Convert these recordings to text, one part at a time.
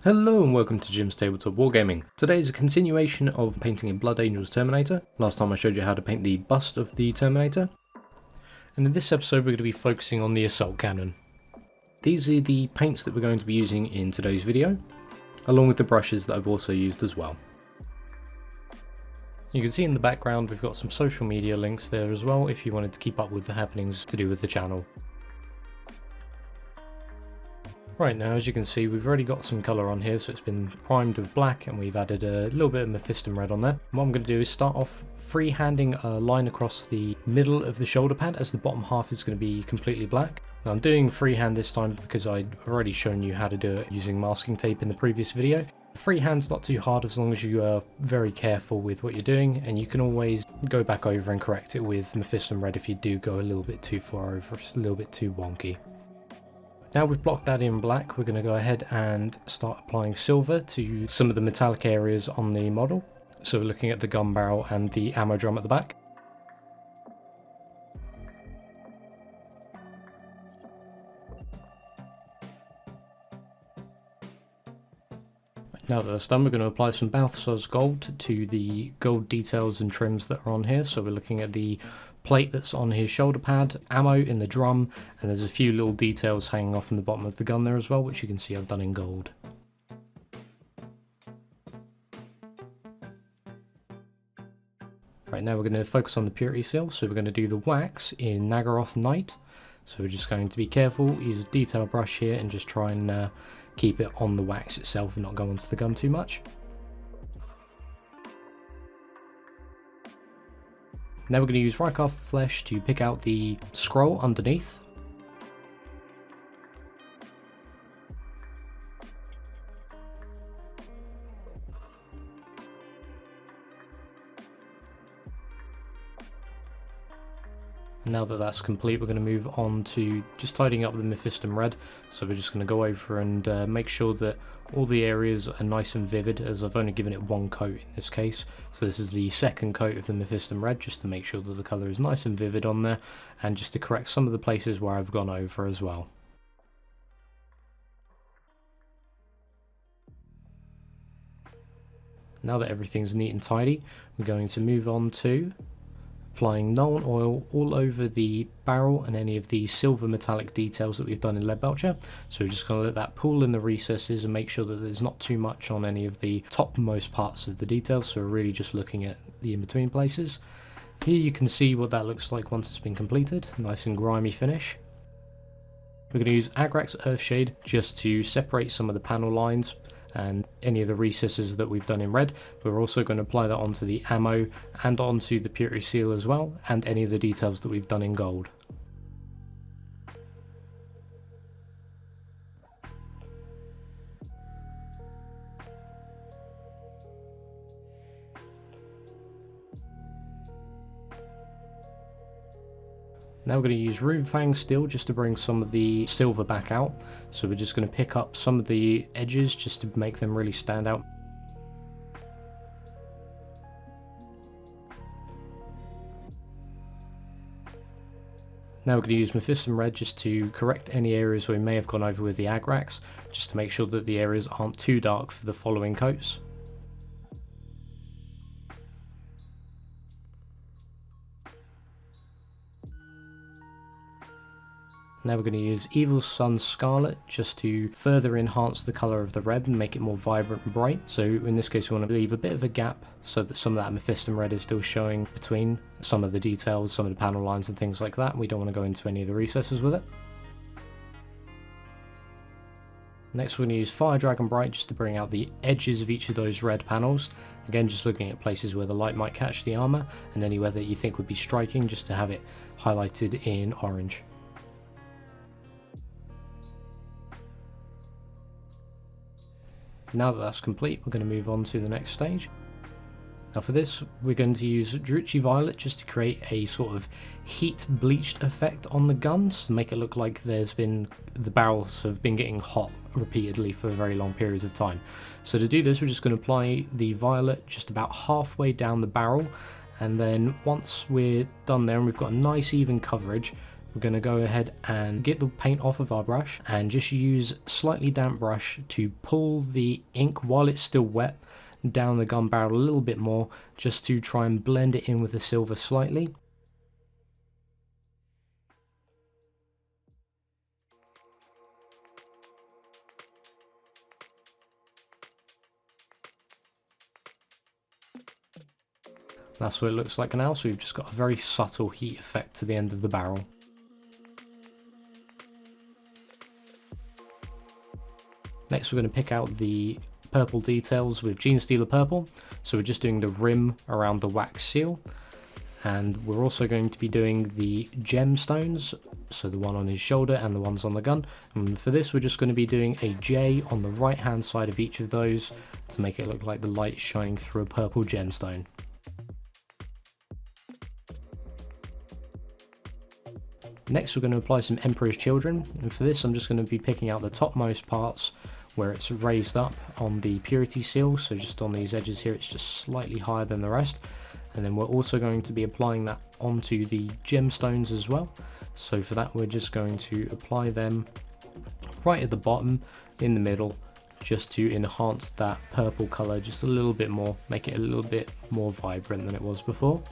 Hello and welcome to Jim's Tabletop Wargaming. Today is a continuation of painting in Blood Angels Terminator. Last time I showed you how to paint the bust of the Terminator. And in this episode we're going to be focusing on the assault cannon. These are the paints that we're going to be using in today's video, along with the brushes that I've also used as well. You can see in the background we've got some social media links there as well if you wanted to keep up with the happenings to do with the channel. Right, now as you can see we've already got some colour on here, so it's been primed with black and we've added a little bit of Mephiston Red on there. What I'm going to do is start off free-handing a line across the middle of the shoulder pad, as the bottom half is going to be completely black. Now I'm doing freehand this time because I'd already shown you how to do it using masking tape in the previous video. Freehand's not too hard as long as you are very careful with what you're doing, and you can always go back over and correct it with Mephiston Red if you do go a little bit too far over, it's a little bit too wonky. Now we've blocked that in black, we're going to go ahead and start applying silver to some of the metallic areas on the model. So we're looking at the gun barrel and the ammo drum at the back. Now that that's done, we're going to apply some Balthasar's gold to the gold details and trims that are on here. So we're looking at the plate that's on his shoulder pad, ammo in the drum, and there's a few little details hanging off from the bottom of the gun there as well, which you can see I've done in gold. Right, now we're going to focus on the purity seal, so we're going to do the wax in Naggaroth Night. So we're just going to be careful, use a detail brush here and just try and keep it on the wax itself and not go onto the gun too much. Now we're going to use Rakarth flesh to pick out the scroll underneath. Now that that's complete, we're going to move on to just tidying up the Mephiston Red. So we're just going to go over and make sure that all the areas are nice and vivid, as I've only given it one coat in this case. So this is the second coat of the Mephiston Red, just to make sure that the colour is nice and vivid on there, and just to correct some of the places where I've gone over as well. Now that everything's neat and tidy, we're going to move on to applying Nuln oil all over the barrel and any of the silver metallic details that we've done in Leadbelcher. So we're just going to let that pool in the recesses and make sure that there's not too much on any of the topmost parts of the details. So we're really just looking at the in-between places. Here you can see what that looks like once it's been completed. Nice and grimy finish. We're going to use Agrax Earthshade just to separate some of the panel lines and any of the recesses that we've done in red. We're also going to apply that onto the ammo and onto the purity seal as well, and any of the details that we've done in gold. Now we're going to use Runefang steel just to bring some of the silver back out. So we're just going to pick up some of the edges just to make them really stand out. Now we're going to use Mephiston Red just to correct any areas where we may have gone over with the Agrax, just to make sure that the areas aren't too dark for the following coats. Now we're going to use Evil Sunz Scarlet just to further enhance the colour of the red and make it more vibrant and bright. So in this case we want to leave a bit of a gap so that some of that Mephiston Red is still showing between some of the details, some of the panel lines and things like that. We don't want to go into any of the recesses with it. Next we're going to use Fire Dragon Bright just to bring out the edges of each of those red panels. Again, just looking at places where the light might catch the armour and anywhere that you think would be striking, just to have it highlighted in orange. Now that that's complete, we're going to move on to the next stage. Now for this, we're going to use Druchii Violet just to create a sort of heat bleached effect on the guns, to make it look like the barrels have been getting hot repeatedly for very long periods of time. So to do this, we're just going to apply the violet just about halfway down the barrel, and then once we're done there and we've got a nice even coverage, we're going to go ahead and get the paint off of our brush and just use slightly damp brush to pull the ink while it's still wet down the gun barrel a little bit more, just to try and blend it in with the silver slightly. That's what it looks like now, so we've just got a very subtle heat effect to the end of the barrel. Next we're going to pick out the purple details with Genestealer purple, so we're just doing the rim around the wax seal, and we're also going to be doing the gemstones, so the one on his shoulder and the ones on the gun, and for this we're just going to be doing a J on the right hand side of each of those to make it look like the light shining through a purple gemstone. Next we're going to apply some Emperor's Children, and for this I'm just going to be picking out the topmost parts where it's raised up on the purity seal, so just on these edges here it's just slightly higher than the rest, and then we're also going to be applying that onto the gemstones as well. So for that we're just going to apply them right at the bottom, in the middle, just to enhance that purple colour just a little bit more, make it a little bit more vibrant than it was before.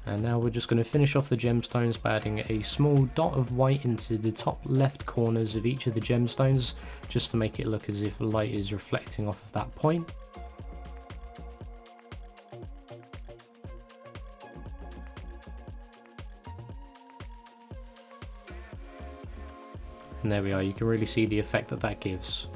And now we're just going to finish off the gemstones by adding a small dot of white into the top left corners of each of the gemstones, just to make it look as if light is reflecting off of that point. And there we are, you can really see the effect that that gives.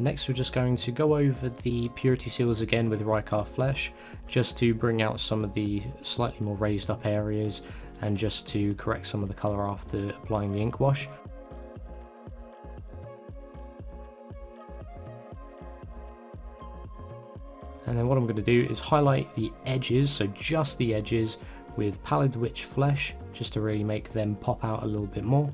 Next we're just going to go over the purity seals again with Rakarth flesh, just to bring out some of the slightly more raised up areas and just to correct some of the colour after applying the ink wash. And then what I'm going to do is highlight the edges, so just the edges, with Pallid Witch flesh, just to really make them pop out a little bit more.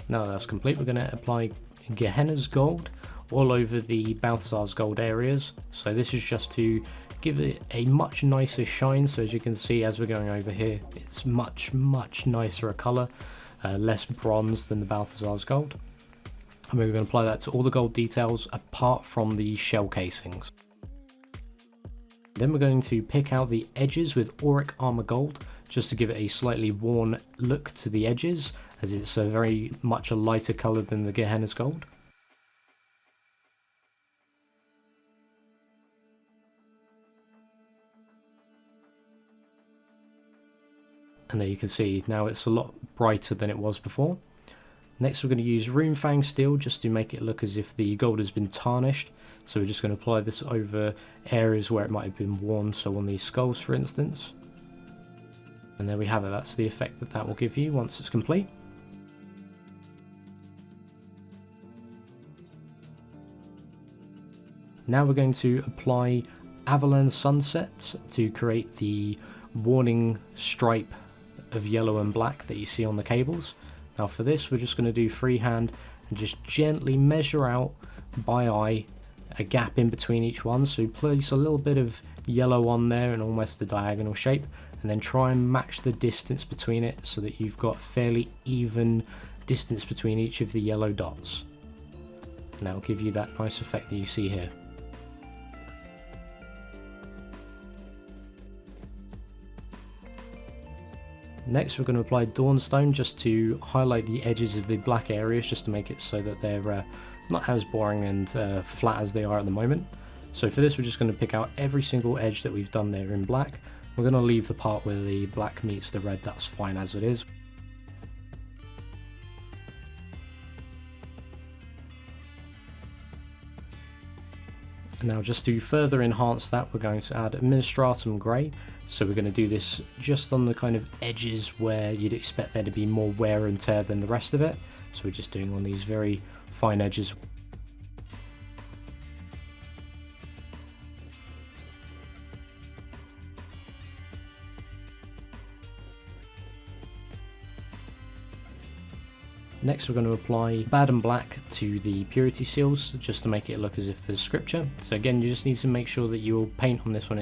Now that's complete, we're going to apply Gehenna's gold all over the Balthasar's gold areas. So this is just to give it a much nicer shine. So as you can see as we're going over here, it's much nicer a colour, less bronze than the Balthasar's gold. And we're going to apply that to all the gold details apart from the shell casings. Then we're going to pick out the edges with Auric Armour Gold, just to give it a slightly worn look to the edges, as it's very much a lighter colour than the Gehenna's Gold. And there you can see, now it's a lot brighter than it was before. Next we're going to use Runefang steel just to make it look as if the gold has been tarnished. So we're just going to apply this over areas where it might have been worn, so on these skulls for instance. And there we have it, that's the effect that that will give you once it's complete. Now we're going to apply Averland Sunset to create the warning stripe of yellow and black that you see on the cables. Now for this we're just going to do freehand and just gently measure out by eye a gap in between each one, so place a little bit of yellow on there in almost a diagonal shape, and then try and match the distance between it so that you've got fairly even distance between each of the yellow dots, and that will give you that nice effect that you see here. Next we're going to apply Dawnstone just to highlight the edges of the black areas, just to make it so that they're not as boring and flat as they are at the moment. So for this we're just going to pick out every single edge that we've done there in black. We're going to leave the part where the black meets the red, that's fine as it is. Now just to further enhance that, we're going to add Administratum Grey. So we're going to do this just on the kind of edges where you'd expect there to be more wear and tear than the rest of it. So we're just doing on these very fine edges. Next we're going to apply Abaddon Black to the purity seals, just to make it look as if there's scripture. So again, you just need to make sure that your paint on this one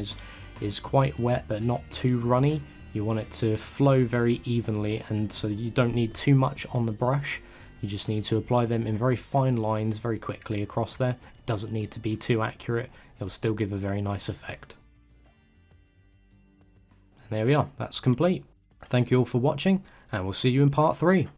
is quite wet but not too runny. You want it to flow very evenly, and so you don't need too much on the brush. You just need to apply them in very fine lines very quickly across there. It doesn't need to be too accurate, it'll still give a very nice effect. And there we are, that's complete. Thank you all for watching, and we'll see you in part 3.